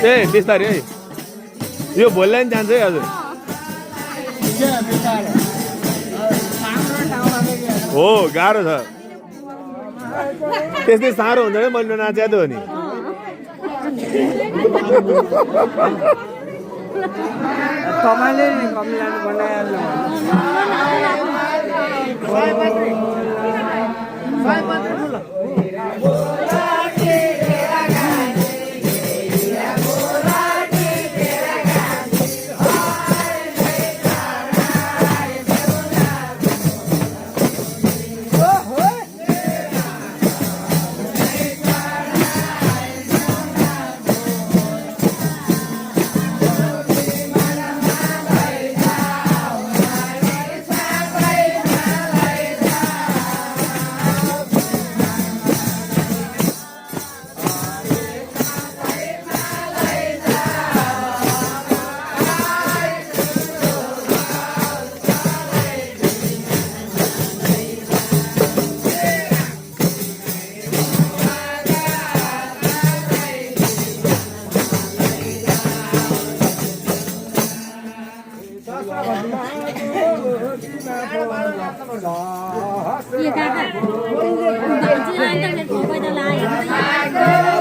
ए बिस्तारै है यो भोलि नि जान्छ है हजुर हो गाह्रो छ त्यस्तै साह्रो हुन्छ है मैले नाच्याएको हो नि तपाईँले नि कमिलाले बनाइहाल्नु Iya kakak, baju lancar dan bawa jalan.